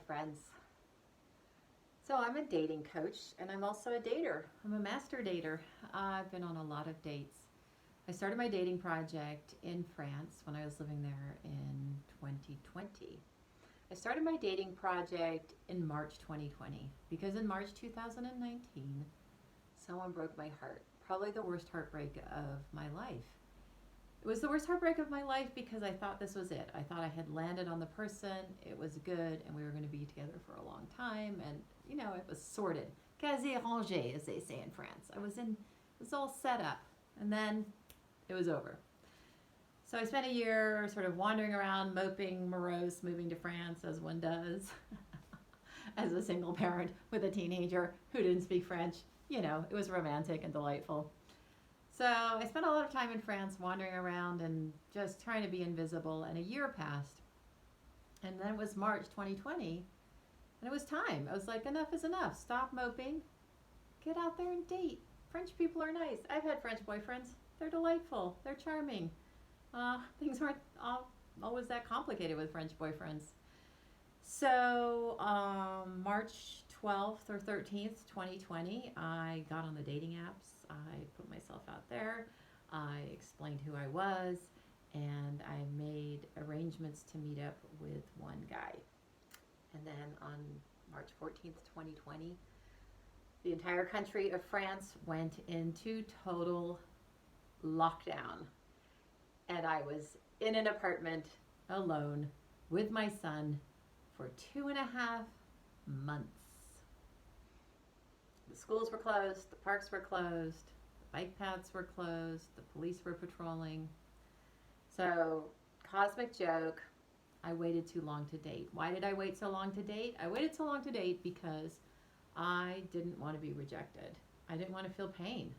friends. So I'm a dating coach and I'm also a dater. I'm a master dater. I've been on a lot of dates. I started my dating project in France when I was living there in 2020. I started my dating project in March 2020 because in March 2019, someone broke my heart. Probably the worst heartbreak of my life. It was the worst heartbreak of my life because I thought this was it. I thought I had landed on the person, it was good, and we were going to be together for a long time. And, it was sorted. Quasi rangé, as they say in France. It was all set up. And then it was over. So I spent a year sort of wandering around, moping, morose, moving to France, as one does, as a single parent with a teenager who didn't speak French. It was romantic and delightful. So I spent a lot of time in France wandering around and just trying to be invisible, and a year passed. And then it was March 2020, and it was time. I was like, enough is enough. Stop moping. Get out there and date. French people are nice. I've had French boyfriends. They're delightful. They're charming. Things aren't always that complicated with French boyfriends. So March 12th or 13th, 2020, I got on the dating apps. I put myself out there. I explained who I was, and I made arrangements to meet up with one guy. And then on March 14th, 2020, the entire country of France went into total lockdown. And I was in an apartment alone with my son for 2.5 months. The schools were closed, the parks were closed, the bike paths were closed, the police were patrolling. So, cosmic joke, I waited too long to date. Why did I wait so long to date? I waited so long to date because I didn't want to be rejected. I didn't want to feel pain.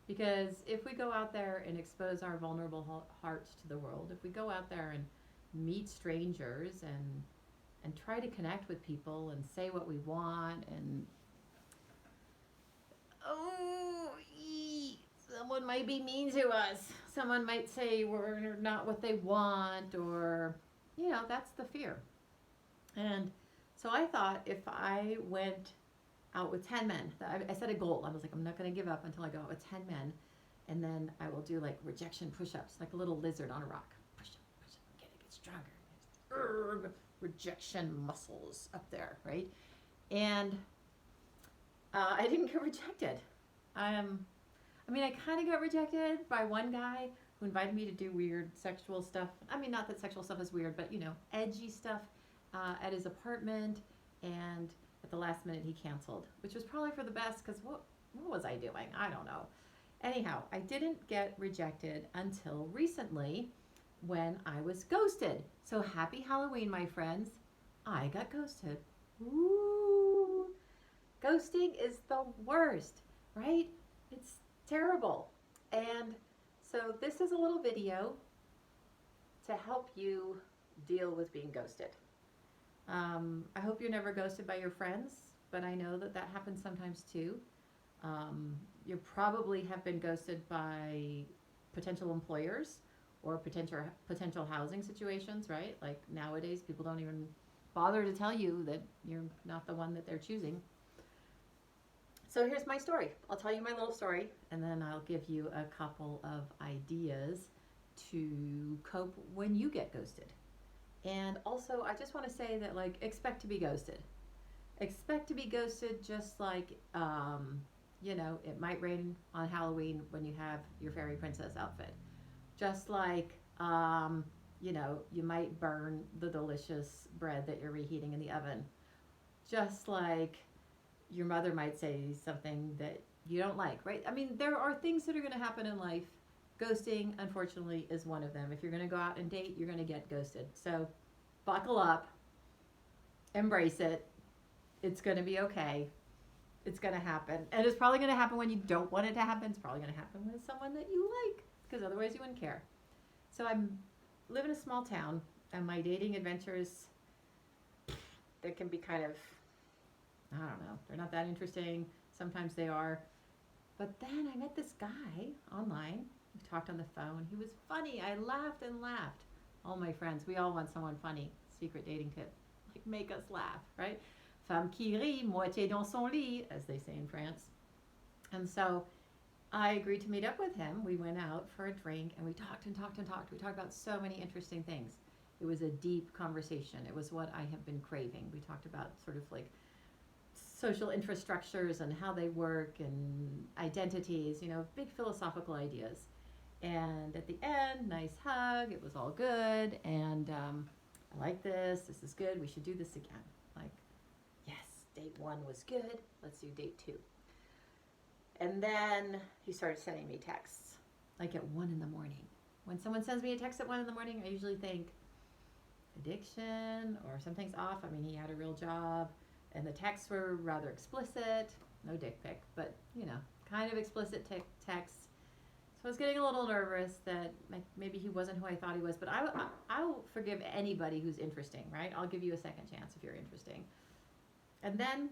Because if we go out there and expose our vulnerable hearts to the world, if we go out there and meet strangers and try to connect with people and say what we want and someone might be mean to us. Someone might say we're not what they want, or that's the fear. And so I thought if I went out with 10 men, I set a goal. I was like, I'm not going to give up until I go out with 10 men. And then I will do like rejection push-ups, like a little lizard on a rock. Push up, get stronger. Rejection muscles up there, right? And I didn't get rejected. I kind of got rejected by one guy who invited me to do weird sexual stuff. Not that sexual stuff is weird, but edgy stuff at his apartment. And at the last minute, he canceled, which was probably for the best because what was I doing? I don't know. Anyhow, I didn't get rejected until recently when I was ghosted. So happy Halloween, my friends. I got ghosted. Ooh. Ghosting is the worst, right? It's terrible. And so this is a little video to help you deal with being ghosted. I hope you're never ghosted by your friends, but I know that happens sometimes too. You probably have been ghosted by potential employers or potential housing situations, right? Like nowadays, people don't even bother to tell you that you're not the one that they're choosing. So here's my story. I'll tell you my little story, and then I'll give you a couple of ideas to cope when you get ghosted. And also, I just want to say that, expect to be ghosted. Expect to be ghosted just like, it might rain on Halloween when you have your fairy princess outfit. Just like, you might burn the delicious bread that you're reheating in the oven. Just like your mother might say something that you don't like, right? There are things that are going to happen in life. Ghosting, unfortunately, is one of them. If you're going to go out and date, you're going to get ghosted. So buckle up, embrace it. It's going to be okay. It's going to happen. And it's probably going to happen when you don't want it to happen. It's probably going to happen with someone that you like, because otherwise you wouldn't care. So I live in a small town, and my dating adventures, they can be kind of, I don't know, they're not that interesting. Sometimes they are. But then I met this guy online. We talked on the phone. He was funny. I laughed and laughed. All my friends, we all want someone funny. Secret dating tip. like make us laugh, right? Femme qui rit, moitié dans son lit, as they say in France. And so I agreed to meet up with him. We went out for a drink and we talked and talked and talked. We talked about so many interesting things. It was a deep conversation. It was what I have been craving. We talked about sort of like social infrastructures and how they work and identities, big philosophical ideas. And at the end, nice hug. It was all good. And I like this. This is good. We should do this again. Like, yes, date 1 was good. Let's do date 2. And then he started sending me texts, like at 1 in the morning. When someone sends me a text at 1 in the morning, I usually think addiction or something's off. I mean, he had a real job. And the texts were rather explicit. No dick pic, but, kind of explicit texts. So I was getting a little nervous that maybe he wasn't who I thought he was. But I'll forgive anybody who's interesting, right? I'll give you a second chance if you're interesting. And then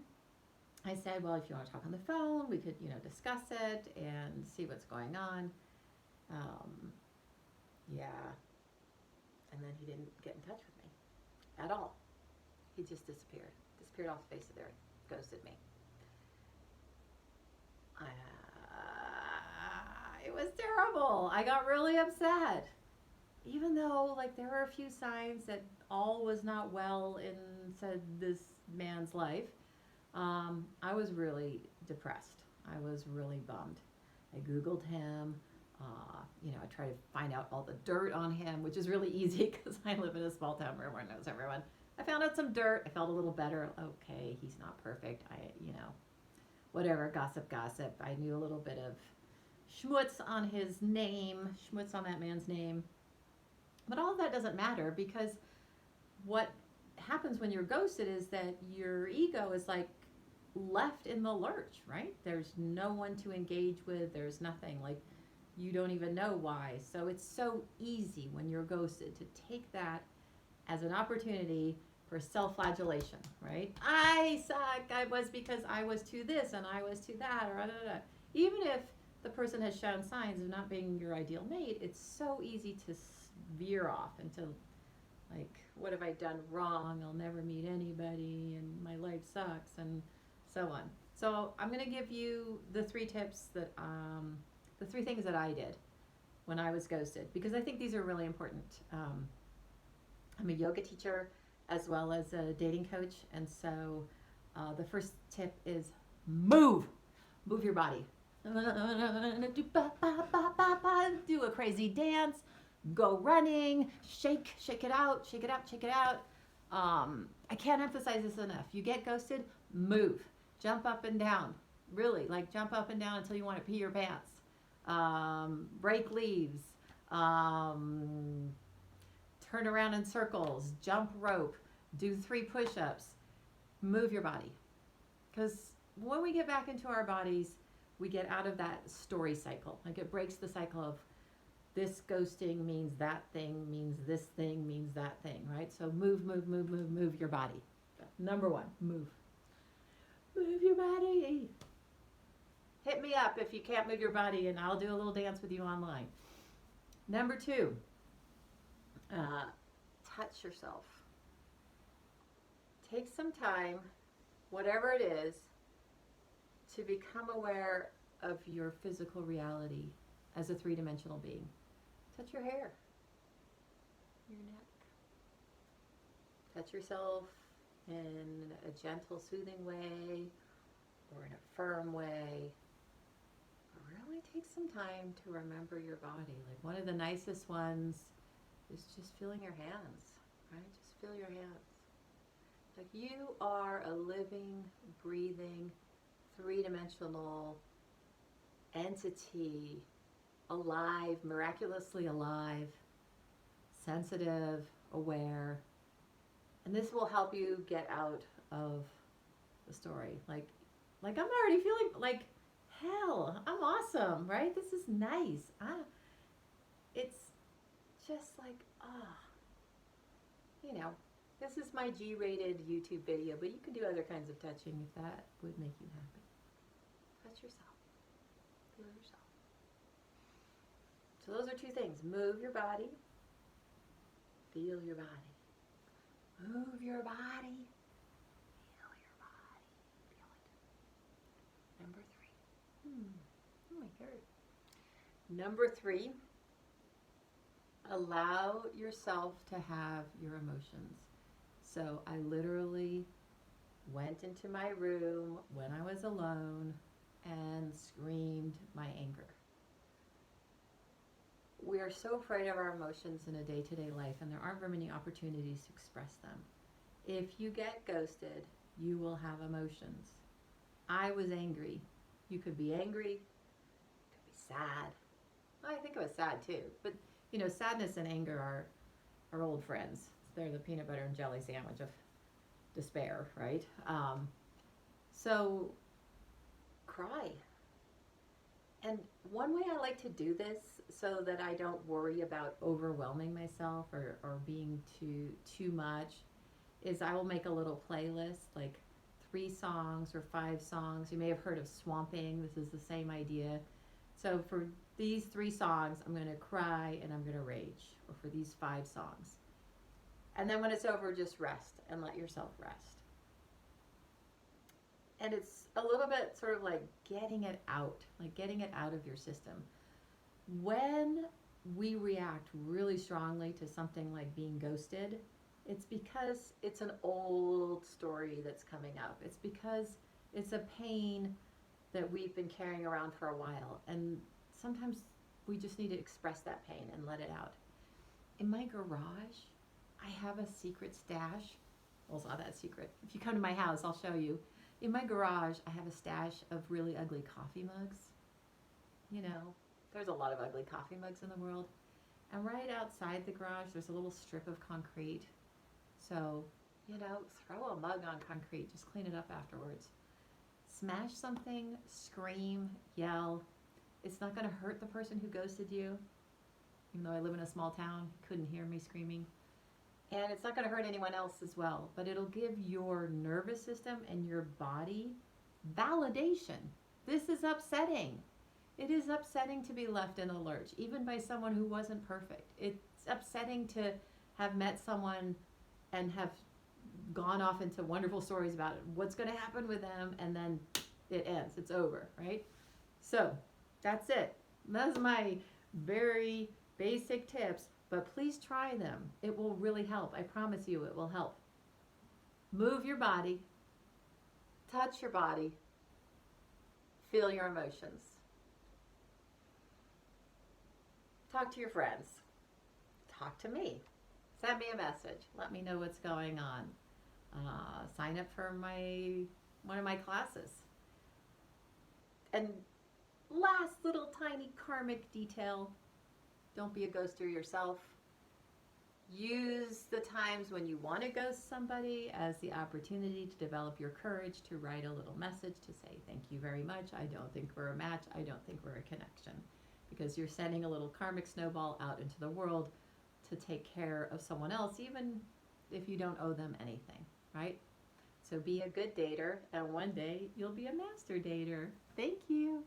I said, well, if you want to talk on the phone, we could, discuss it and see what's going on. Yeah. And then he didn't get in touch with me at all. He just disappeared off the face of the earth, ghosted me. It was terrible. I got really upset. Even though, there were a few signs that all was not well in this man's life, I was really depressed. I was really bummed. I Googled him. I tried to find out all the dirt on him, which is really easy because I live in a small town where everyone knows everyone. I found out some dirt. I felt a little better. Okay, he's not perfect. Whatever, gossip. I knew a little bit of schmutz on his name, schmutz on that man's name. But all of that doesn't matter because what happens when you're ghosted is that your ego is left in the lurch, right? There's no one to engage with. There's nothing. You don't even know why. So it's so easy when you're ghosted to take that as an opportunity for self-flagellation, right? I suck. I was because I was to this and I was to that, or blah, blah, blah. Even if the person has shown signs of not being your ideal mate, it's so easy to veer off into what have I done wrong? I'll never meet anybody and my life sucks and so on. So I'm going to give you the 3 tips that, the 3 things that I did when I was ghosted, because I think these are really important. I'm a yoga teacher as well as a dating coach, and so the first tip is move your body. Do a crazy dance, go running, shake it out. I can't emphasize this enough. You get ghosted, move, jump up and down, really, jump up and down until you want to pee your pants. Break leaves, turn around in circles, jump rope, do 3 push-ups, move your body. Because when we get back into our bodies, we get out of that story cycle. It breaks the cycle of this ghosting means that thing, means this thing, means that thing, right? So move your body. Number 1, move. Move your body. Hit me up if you can't move your body and I'll do a little dance with you online. Number 2, touch yourself. Take some time, whatever it is, to become aware of your physical reality as a 3-dimensional being. Touch your hair, your neck. Touch yourself in a gentle, soothing way or in a firm way. Really take some time to remember your body. One of the nicest ones is just feeling your hands, right? Just feel your hands. You are a living, breathing, 3-dimensional entity, alive, miraculously alive, sensitive, aware. And this will help you get out of the story. I'm already feeling hell, I'm awesome, right? This is nice. It's just this is my G-rated YouTube video, but you can do other kinds of touching if that would make you happy. Touch yourself. Feel yourself. So those are 2 things. Move your body. Feel your body. Move your body. Feel your body. Feel it. Number three. Oh, my heart. Number three, allow yourself to have your emotions. So I literally went into my room when I was alone and screamed my anger. We are so afraid of our emotions in a day-to-day life, and there aren't very many opportunities to express them. If you get ghosted, you will have emotions. I was angry. You could be angry, you could be sad. I think I was sad too, but sadness and anger are old friends. They're the peanut butter and jelly sandwich of despair, right? So cry. And one way I like to do this so that I don't worry about overwhelming myself or being too much is I will make a little playlist, like 3 songs or 5 songs. You may have heard of swamping. This is the same idea. So for these 3 songs, I'm going to cry and I'm going to rage, or for these 5 songs. And then when it's over, just rest and let yourself rest. And it's a little bit sort of like getting it out of your system. When we react really strongly to something like being ghosted, it's because it's an old story that's coming up. It's because it's a pain that we've been carrying around for a while. And sometimes we just need to express that pain and let it out. In my garage, I have a secret stash. Well, it's not that secret. If you come to my house, I'll show you. In my garage, I have a stash of really ugly coffee mugs. There's a lot of ugly coffee mugs in the world. And right outside the garage, there's a little strip of concrete. So, throw a mug on concrete. Just clean it up afterwards. Smash something, scream, yell. It's not going to hurt the person who ghosted you. Even though I live in a small town, he couldn't hear me screaming. And it's not going to hurt anyone else as well. But it'll give your nervous system and your body validation. This is upsetting. It is upsetting to be left in a lurch, even by someone who wasn't perfect. It's upsetting to have met someone and have gone off into wonderful stories about it, what's going to happen with them, and then it ends. It's over, right? So that's it. Those are my very basic tips, but please try them. It will really help. I promise you it will help. Move your body. Touch your body. Feel your emotions. Talk to your friends. Talk to me. Send me a message. Let me know what's going on. Sign up for one of my classes. And last little tiny karmic detail. Don't be a ghoster yourself. Use the times when you want to ghost somebody as the opportunity to develop your courage to write a little message to say, thank you very much. I don't think we're a match. I don't think we're a connection. Because you're sending a little karmic snowball out into the world to take care of someone else, even if you don't owe them anything, right? So be a good dater, and one day you'll be a master dater. Thank you.